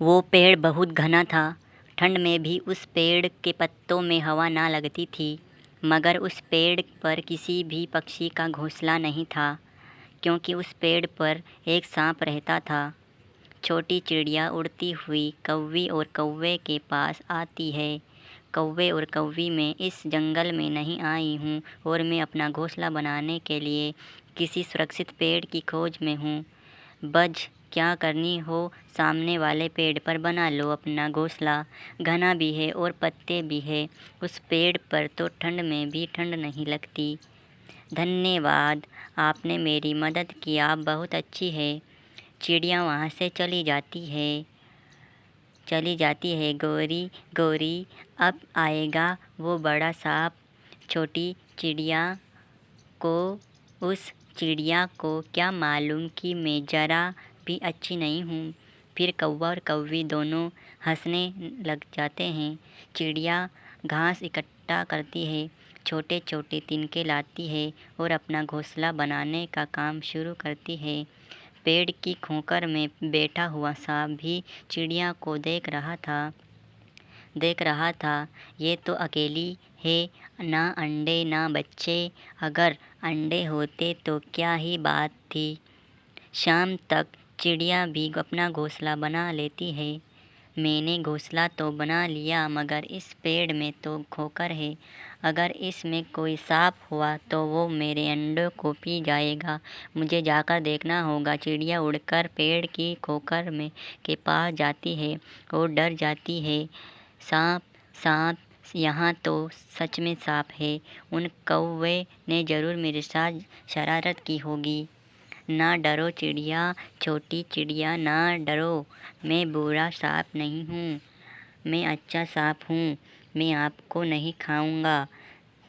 वो पेड़ बहुत घना था। ठंड में भी उस पेड़ के पत्तों में हवा ना लगती थी, मगर उस पेड़ पर किसी भी पक्षी का घोंसला नहीं था, क्योंकि उस पेड़ पर एक सांप रहता था। छोटी चिड़िया उड़ती हुई कौवी और कौवे के पास आती है। कौवे और कौवी, मैं इस जंगल में नहीं आई हूँ और मैं अपना घोंसला बनाने के लिए किसी सुरक्षित पेड़ की खोज में हूँ। बज, क्या करनी हो सामने वाले पेड़ पर बना लो अपना घोंसला। घना भी है और पत्ते भी है। उस पेड़ पर तो ठंड में भी ठंड नहीं लगती। धन्यवाद, आपने मेरी मदद की। आप बहुत अच्छी है। चिड़िया वहाँ से चली जाती है। गौरी गौरी, अब आएगा वो बड़ा सांप। छोटी चिड़िया को उस चिड़िया को क्या मालूम कि मैं ज़रा भी अच्छी नहीं हूँ। फिर कौवा और कौवी दोनों हंसने लग जाते हैं। चिड़िया घास इकट्ठा करती है, छोटे छोटे तिनके लाती है और अपना घोंसला बनाने का काम शुरू करती है। पेड़ की खोखर में बैठा हुआ सांप भी चिड़िया को देख रहा था। ये तो अकेली है, ना अंडे ना बच्चे। अगर अंडे होते तो क्या ही बात थी। शाम तक चिड़िया भी अपना घोंसला बना लेती है। मैंने घोंसला तो बना लिया, मगर इस पेड़ में तो खोखर है। अगर इसमें कोई सांप हुआ तो वो मेरे अंडों को पी जाएगा। मुझे जाकर देखना होगा। चिड़िया उड़कर पेड़ की खोखर में के पास जाती है और डर जाती है। सांप, सांप, यहाँ तो सच में सांप है। उन कौवे ने ज़रूर मेरे साथ शरारत की होगी। ना डरो चिड़िया, छोटी चिड़िया, ना डरो। मैं बुरा सांप नहीं हूँ, मैं अच्छा सांप हूँ। मैं आपको नहीं खाऊंगा।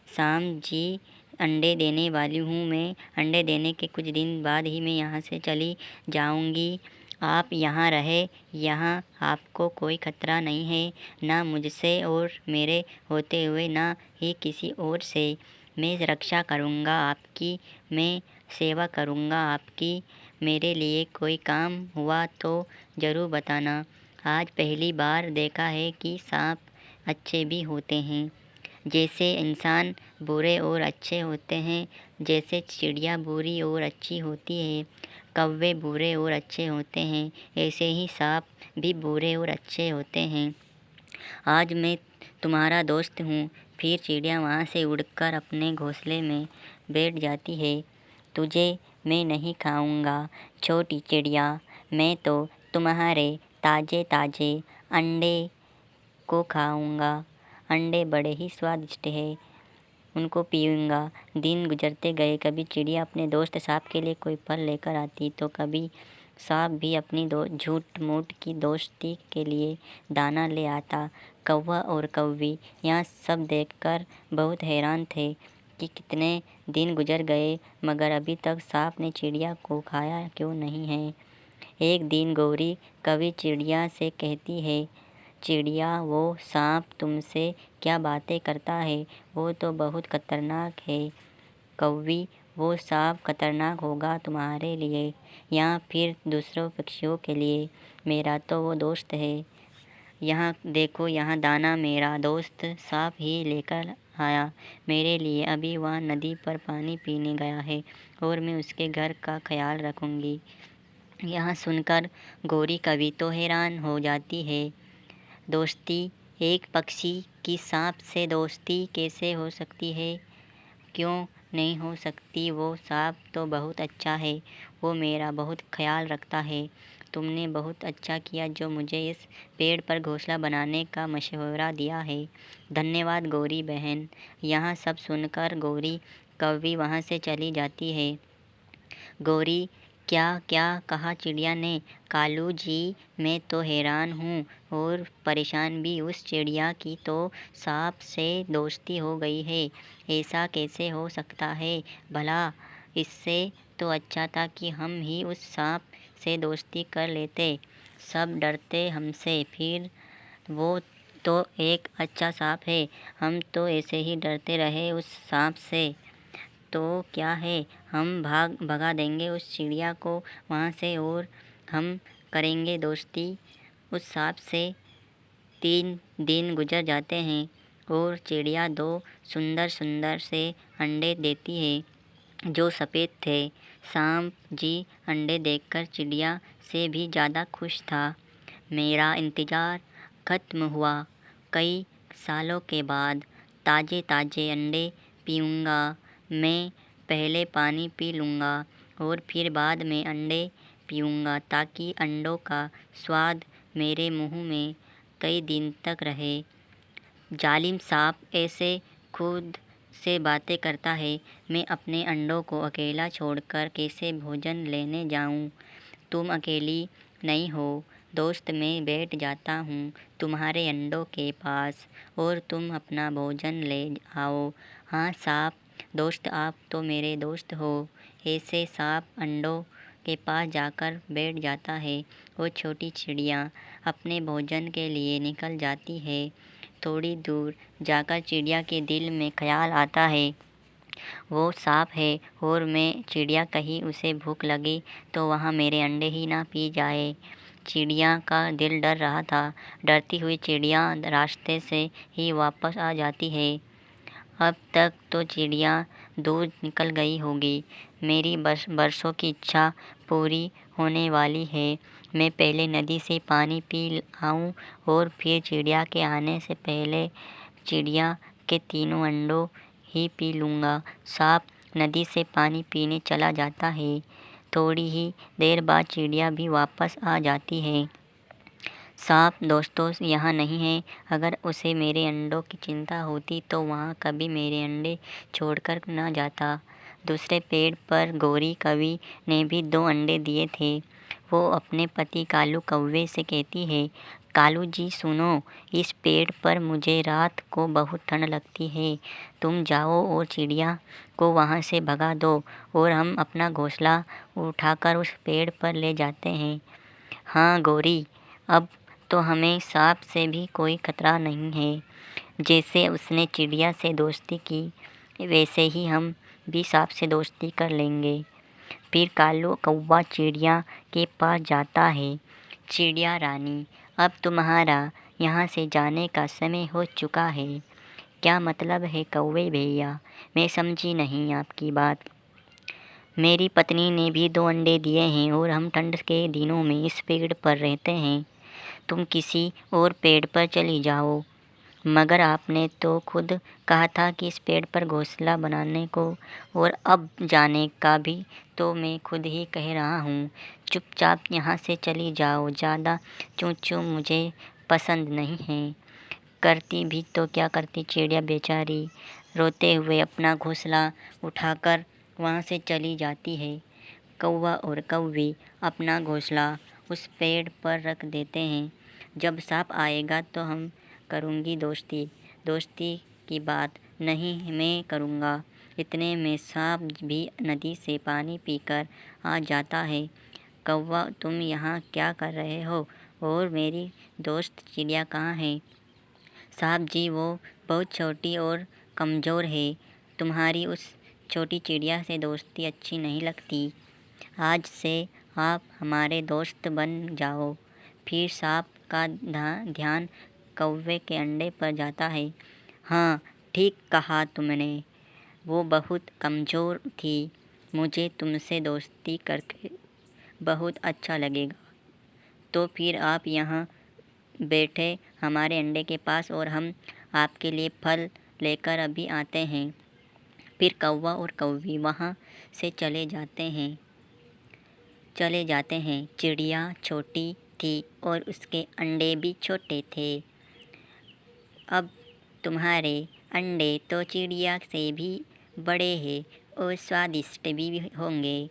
शाम जी, अंडे देने वाली हूँ मैं। अंडे देने के कुछ दिन बाद ही मैं यहाँ से चली जाऊँगी। आप यहाँ रहे, यहाँ आपको कोई खतरा नहीं है, ना मुझसे और मेरे होते हुए ना ही किसी और से। मैं रक्षा करूँगा आपकी, मैं सेवा करूँगा आपकी। मेरे लिए कोई काम हुआ तो ज़रूर बताना। आज पहली बार देखा है कि सांप अच्छे भी होते हैं। जैसे इंसान बुरे और अच्छे होते हैं, जैसे चिड़िया बुरी और अच्छी होती है, कौवे बुरे और अच्छे होते हैं, ऐसे ही सांप भी बुरे और अच्छे होते हैं। आज मैं तुम्हारा दोस्त हूँ। फिर चिड़िया वहाँ से उड़कर अपने घोंसले में बैठ जाती है। तुझे मैं नहीं खाऊंगा छोटी चिड़िया, मैं तो तुम्हारे ताज़े ताज़े अंडे को खाऊंगा। अंडे बड़े ही स्वादिष्ट है, उनको पीऊँगा। दिन गुजरते गए। कभी चिड़िया अपने दोस्त सांप के लिए कोई फल लेकर आती, तो कभी सांप भी अपनी झूठ मूठ की दोस्ती के लिए दाना ले आता। कौवा और कौवी यहाँ सब देखकर बहुत हैरान थे कि कितने दिन गुजर गए, मगर अभी तक सांप ने चिड़िया को खाया क्यों नहीं है। एक दिन गौरी कवि चिड़िया से कहती है, चिड़िया, वो सांप तुमसे क्या बातें करता है, वो तो बहुत खतरनाक है। कौवी, वो सांप खतरनाक होगा तुम्हारे लिए या फिर दूसरों पक्षियों के लिए, मेरा तो वो दोस्त है। यहाँ देखो, यहाँ दाना मेरा दोस्त सांप ही लेकर आया मेरे लिए। अभी वह नदी पर पानी पीने गया है और मैं उसके घर का ख्याल रखूँगी। यह सुनकर गौरी कवि तो हैरान हो जाती है। दोस्ती, एक पक्षी की सांप से दोस्ती कैसे हो सकती है? क्यों नहीं हो सकती? वो सांप तो बहुत अच्छा है, वो मेरा बहुत ख्याल रखता है। तुमने बहुत अच्छा किया जो मुझे इस पेड़ पर घोंसला बनाने का मशवरा दिया है। धन्यवाद गौरी बहन। यहाँ सब सुनकर गौरी कौवी वहाँ से चली जाती है। गौरी, क्या क्या कहा चिड़िया ने? कालू जी, मैं तो हैरान हूँ और परेशान भी। उस चिड़िया की तो सांप से दोस्ती हो गई है, ऐसा कैसे हो सकता है भला? इससे तो अच्छा था कि हम ही उस सांप से दोस्ती कर लेते। सब डरते हमसे, फिर वो तो एक अच्छा सांप है, हम तो ऐसे ही डरते रहे उस सांप से। तो क्या है, हम भगा देंगे उस चिड़िया को वहाँ से और हम करेंगे दोस्ती। उस सांप से 3 दिन गुजर जाते हैं और चिड़िया 2 सुंदर सुंदर से अंडे देती है जो सफ़ेद थे। सांप जी अंडे देखकर चिड़िया से भी ज़्यादा खुश था। मेरा इंतज़ार ख़त्म हुआ। कई सालों के बाद ताज़े ताज़े अंडे पीऊँगा। मैं पहले पानी पी लूँगा और फिर बाद में अंडे पीऊँगा ताकि अंडों का स्वाद मेरे मुँह में कई दिन तक रहे। जालिम सांप ऐसे खुद से बातें करता है। मैं अपने अंडों को अकेला छोड़कर कैसे भोजन लेने जाऊँ? तुम अकेली नहीं हो दोस्त, मैं बैठ जाता हूँ तुम्हारे अंडों के पास और तुम अपना भोजन ले आओ। हाँ सांप दोस्त, आप तो मेरे दोस्त हो। ऐसे सांप अंडों के पास जाकर बैठ जाता है और छोटी चिड़िया अपने भोजन के लिए निकल जाती है। थोड़ी दूर जाकर चिड़िया के दिल में ख्याल आता है वो सांप है और मैं चिड़िया, कहीं उसे भूख लगी तो वहाँ मेरे अंडे ही ना पी जाए। चिड़िया का दिल डर रहा था। डरती हुई चिड़िया रास्ते से ही वापस आ जाती है। अब तक तो चिड़िया दूर निकल गई होगी। मेरी बरसों की इच्छा पूरी होने वाली है। मैं पहले नदी से पानी पी आऊँ और फिर चिड़िया के आने से पहले चिड़िया के तीनों अंडों ही पी लूँगा। सांप नदी से पानी पीने चला जाता है। थोड़ी ही देर बाद चिड़िया भी वापस आ जाती है। सांप दोस्तों यहाँ नहीं है। अगर उसे मेरे अंडों की चिंता होती तो वहाँ कभी मेरे अंडे छोड़कर न जाता। दूसरे पेड़ पर गौरी कौवी ने भी 2 अंडे दिए थे। वो अपने पति कालू कौवे से कहती है, कालू जी सुनो, इस पेड़ पर मुझे रात को बहुत ठंड लगती है। तुम जाओ और चिड़िया को वहाँ से भगा दो और हम अपना घोंसला उठाकर उस पेड़ पर ले जाते हैं। हाँ गौरी, अब तो हमें सांप से भी कोई खतरा नहीं है। जैसे उसने चिड़िया से दोस्ती की वैसे ही हम भी सांप से दोस्ती कर लेंगे। फिर कालू कौवा चिड़िया के पास जाता है। चिड़िया रानी, अब तुम्हारा यहाँ से जाने का समय हो चुका है। क्या मतलब है कौवे भैया? मैं समझी नहीं आपकी बात। मेरी पत्नी ने भी 2 अंडे दिए हैं और हम ठंड के दिनों में इस पेड़ पर रहते हैं। तुम किसी और पेड़ पर चली जाओ। मगर आपने तो खुद कहा था कि इस पेड़ पर घोंसला बनाने को, और अब जाने का भी तो मैं खुद ही कह रहा हूँ। चुपचाप यहाँ से चली जाओ। ज़्यादा चूँ चूँ मुझे पसंद नहीं है। करती भी तो क्या करती चिड़िया बेचारी रोते हुए अपना घोंसला उठाकर वहाँ से चली जाती है। कौवा और कौवी अपना घोंसला उस पेड़ पर रख देते हैं। जब सांप आएगा तो हम करूँगी दोस्ती। दोस्ती की बात नहीं मैं करूँगा। इतने में सांप भी नदी से पानी पीकर आ जाता है। कौवा, तुम यहाँ क्या कर रहे हो और मेरी दोस्त चिड़िया कहाँ है? सांप जी, वो बहुत छोटी और कमज़ोर है। तुम्हारी उस छोटी चिड़िया से दोस्ती अच्छी नहीं लगती। आज से आप हमारे दोस्त बन जाओ। फिर सांप का ध्यान कौवे के अंडे पर जाता है। हाँ ठीक कहा तुमने, वो बहुत कमज़ोर थी। मुझे तुमसे दोस्ती करके बहुत अच्छा लगेगा। तो फिर आप यहाँ बैठे हमारे अंडे के पास और हम आपके लिए फल लेकर अभी आते हैं। फिर कौवा और कौवी वहाँ से चले जाते हैं। चिड़िया छोटी थी और उसके अंडे भी छोटे थे। अब तुम्हारे अंडे तो चिड़िया से भी बड़े हैं और स्वादिष्ट भी होंगे।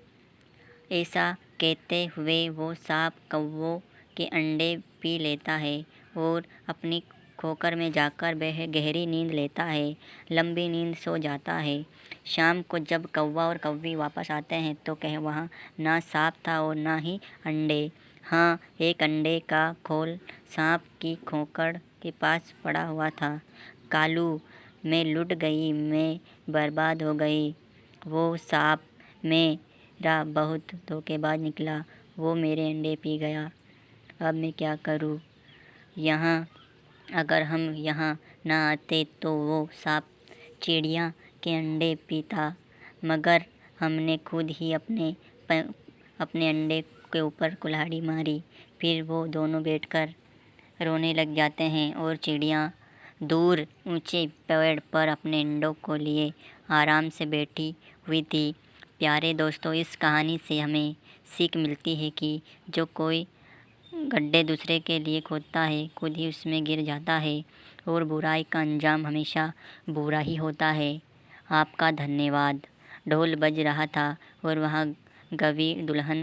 ऐसा कहते हुए वो सांप कौवों के अंडे पी लेता है और अपनी खोकर में जाकर वह गहरी नींद लेता है। लंबी नींद सो जाता है। शाम को जब कौवा और कौवी वापस आते हैं तो वहाँ ना सांप था और ना ही अंडे। हाँ, एक अंडे का खोल सांप की खोकर के पास पड़ा हुआ था। कालू, मैं लुट गई, मैं बर्बाद हो गई। वो सांप मेरा बहुत धोखेबाज निकला। वो मेरे अंडे पी गया। अब मैं क्या करूँ? यहाँ अगर हम यहाँ ना आते तो वो सांप चिड़िया के अंडे पीता, मगर हमने खुद ही अपने अंडे के ऊपर कुल्हाड़ी मारी। फिर वो दोनों बैठकर रोने लग जाते हैं और चिड़िया दूर ऊंचे पेड़ पर अपने अंडों को लिए आराम से बैठी हुई थी। प्यारे दोस्तों, इस कहानी से हमें सीख मिलती है कि जो कोई गड्ढे दूसरे के लिए खोदता है, खुद ही उसमें गिर जाता है और बुराई का अंजाम हमेशा बुरा ही होता है। आपका धन्यवाद। ढोल बज रहा था और वहाँ गवी दुल्हन